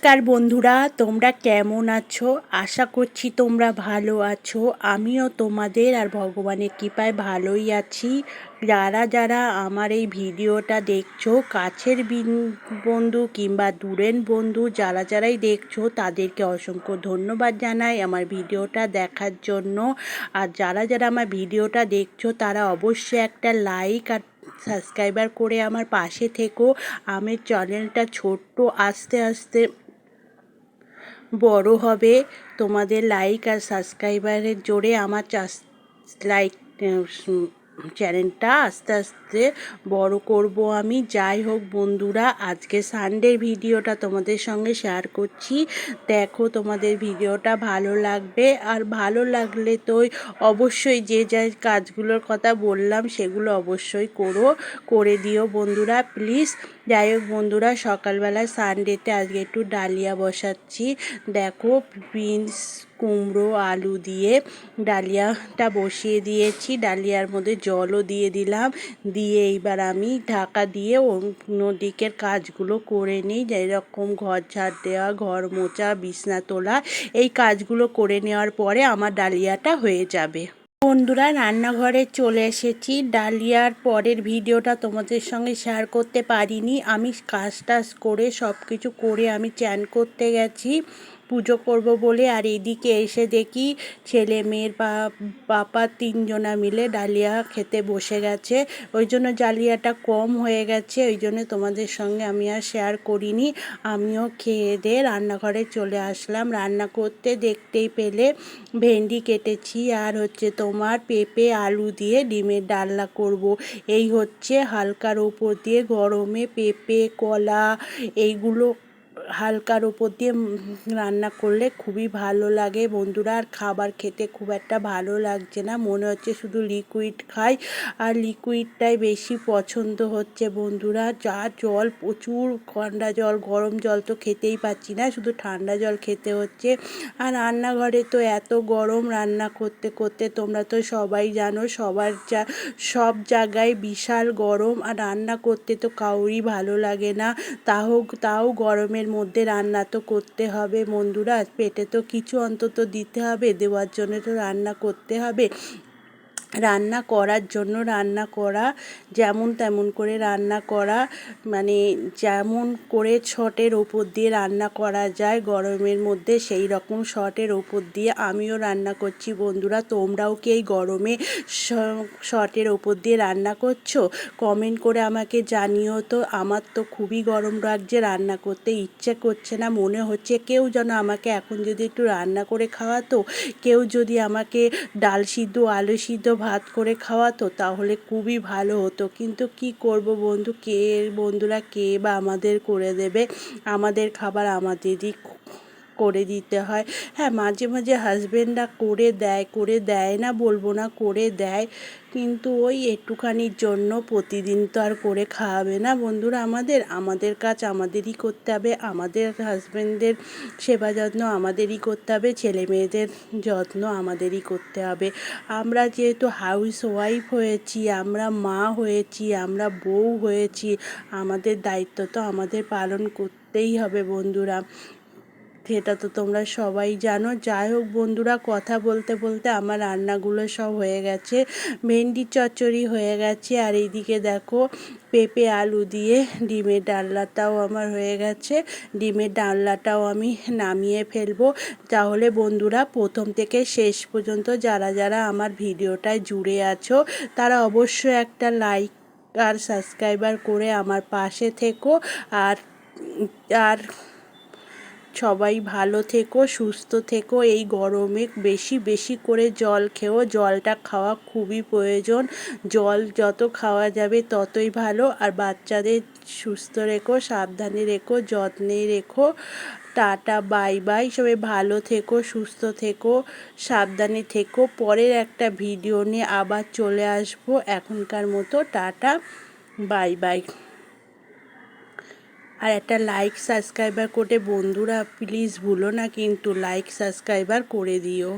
নমস্কার বন্ধুরা, তোমরা কেমন আছো? আশা করছি তোমরা ভালো আছো। আমিও তোমাদের আর ভগবানের কৃপায় ভালোই আছি। যারা যারা আমার এই ভিডিওটা দেখছো, কাছের বন্ধু কিংবা দূরের বন্ধু যারা যারাই দেখছো, তাদেরকে অসংখ্য ধন্যবাদ জানাই আমার ভিডিওটা দেখার জন্য। আর যারা যারা আমার ভিডিওটা দেখছো, তারা অবশ্যই একটা লাইক আর সাবস্ক্রাইবার করে আমার পাশে থেকো। আমার চ্যানেলটা ছোট্ট, আস্তে আস্তে বড় হবে। তোমাদের লাইক আর সাবস্ক্রাইবারের জোরে আমার চ্যানেলটা আস্তে আস্তে বড় করব আমি। যাই হোক বন্ধুরা, আজকে সানডের ভিডিওটা তোমাদের সঙ্গে শেয়ার করছি। দেখো, তোমাদের ভিডিওটা ভালো লাগবে। আর ভালো লাগলে তো অবশ্যই যে কাজগুলোর কথা বললাম সেগুলো অবশ্যই করে দিও বন্ধুরা, প্লিজ। যাই হোক বন্ধুরা, সকালবেলা সানডেতে আজকে একটু ডালিয়া বসাচ্ছি। দেখো, বিনস, কুমড়ো, আলু দিয়ে ডালিয়াটা বসিয়ে দিয়েছি। ডালিয়ার মধ্যে জলও দিয়ে দিলাম। দিয়ে এইবার আমি ঢাকা দিয়ে অন্যদিকের কাজগুলো করে নিই। যেরকম ঘর ঝাড় দেওয়া, ঘর মোছা, বিছনা তোলা, এই কাজগুলো করে নেওয়ার পরে আমার ডালিয়াটা হয়ে যাবে। বন্ধুরা, রান্নাঘরে চলে এসেছি। ডালিয়ার পরের ভিডিওটা তোমাদের সঙ্গে শেয়ার করতে পারিনি। আমি কাজ টাজ করে সব কিছু করে আমি চান করতে গেছি পুজো করব বলে। আর এদিকে এসে দেখি ছেলে মেয়ের বাবা তিনজনা মিলে ডালিয়া খেতে বসে গেছে। ওই জন্য ডালিয়াটা কম হয়ে গেছে, ওই জন্য তোমাদের সঙ্গে আমি আর শেয়ার করিনি। আমিও খেয়ে দিয়ে রান্নাঘরে চলে আসলাম। রান্না করতে দেখতেই পেলে ভেন্ডি কেটেছি, আর তোমার পেঁপে আলু দিয়ে ডিমের ডালনা করব। এই হালকার ওপর দিয়ে গরমে পেঁপে, কলা, এইগুলো হালকার ওপর দিয়ে রান্না করলে খুবই ভালো লাগে বন্ধুরা। আর খাবার খেতে খুব একটা ভালো লাগছে না, মনে হচ্ছে শুধু লিকুইড খাই। আর লিকুইডটাই বেশি পছন্দ হচ্ছে বন্ধুরা। যা জল, প্রচুর ঠান্ডা জল, গরম জল তো খেতেই পাচ্ছি না, শুধু ঠান্ডা জল খেতে হচ্ছে। আর রান্নাঘরে তো এত গরম, রান্না করতে করতে তোমরা তো সবাই জানো, সব জায়গায় বিশাল গরম। আর রান্না করতে তো কাউরই ভালো লাগে না, তাও গরমের মধ্যে রান্না তো করতে হবে বন্ধুরা। পেটে তো কিছু অন্তত দিতে হবে, দেওয়ার জন্য তো রান্না করতে হবে। রান্না করার জন্য রান্না করা, যেমন তেমন করে রান্না করা, মানে যেমন করে শটের ওপর দিয়ে রান্না করা যায় গরমের মধ্যে, সেই রকম শটের ওপর দিয়ে আমিও রান্না করছি বন্ধুরা। তোমরাও কি এই গরমে শটের ওপর দিয়ে রান্না করছো? কমেন্ট করে আমাকে জানিও তো। আমার তো খুবই গরম লাগছে, রান্না করতে ইচ্ছে করছে না। মনে হচ্ছে কেউ যেন আমাকে এখন যদি একটু রান্না করে খাওয়াতো, কেউ যদি আমাকে ডাল সিদ্ধ, আলু সিদ্ধ, ভাত করে খাওয়াতো, তাহলে খুবই ভালো হতো। কিন্তু কি করব বন্ধুরা, কে বা আমাদের করে দেবে? আমাদের খাবার আমাদেরই করে দিতে হয়। হ্যাঁ, মাঝে মাঝে হাজবেন্ডরা করে দেয় না বলবো না, করে দেয়, কিন্তু ওই একটুখানির জন্য প্রতিদিন তো আর করে খাওয়াবে না বন্ধুরা। আমাদের কাজ আমাদেরই করতে হবে, আমাদের হাজবেন্ডদের সেবা যত্ন আমাদেরই করতে হবে, ছেলে মেয়েদের যত্ন আমাদেরই করতে হবে। আমরা যেহেতু হাউস ওয়াইফ হয়েছি, আমরা মা হয়েছি, আমরা বউ হয়েছি, আমাদের দায়িত্ব তো আমাদের পালন করতেই হবে বন্ধুরা। সেটা তো তোমরা সবাই জানো। যাই হোক বন্ধুরা, কথা বলতে বলতে আমার রান্নাগুলো সব হয়ে গেছে। ভেন্ডি চচ্চড়ি হয়ে গেছে, আর এইদিকে দেখো পেঁপে আলু দিয়ে ডিমের ডালনাটাও আমার হয়ে গেছে। ডিমের ডালনাটাও আমি নামিয়ে ফেলবো। তাহলে বন্ধুরা, প্রথম থেকে শেষ পর্যন্ত যারা যারা আমার ভিডিওটায় জুড়ে আছো, তারা অবশ্যই একটা লাইক আর সাবস্ক্রাইবার করে আমার পাশে থেকো। আর আর সবাই ভালো থেকো, সুস্থ থেকো। এই গরমে বেশি বেশি করে জল খেও, জলটা খাওয়া খুবই প্রয়োজন। জল যত খাওয়া যাবে ততই ভালো। আর বাচ্চাদের সুস্থ রেখো, সাবধানে রেখো, যত্নে রেখো। Tata, bye bye. সবাই ভালো থেকো, সুস্থ থেকো, সাবধানে থেকো। পরের একটা ভিডিও নিয়ে আবার চলে আসবো। এখনকার মতো টাটা, বাই বাই। আর একটা লাইক সাবস্ক্রাইবার করে বন্ধুরা প্লিজ ভুলো না কিন্তু, লাইক সাবস্ক্রাইবার করে দিও।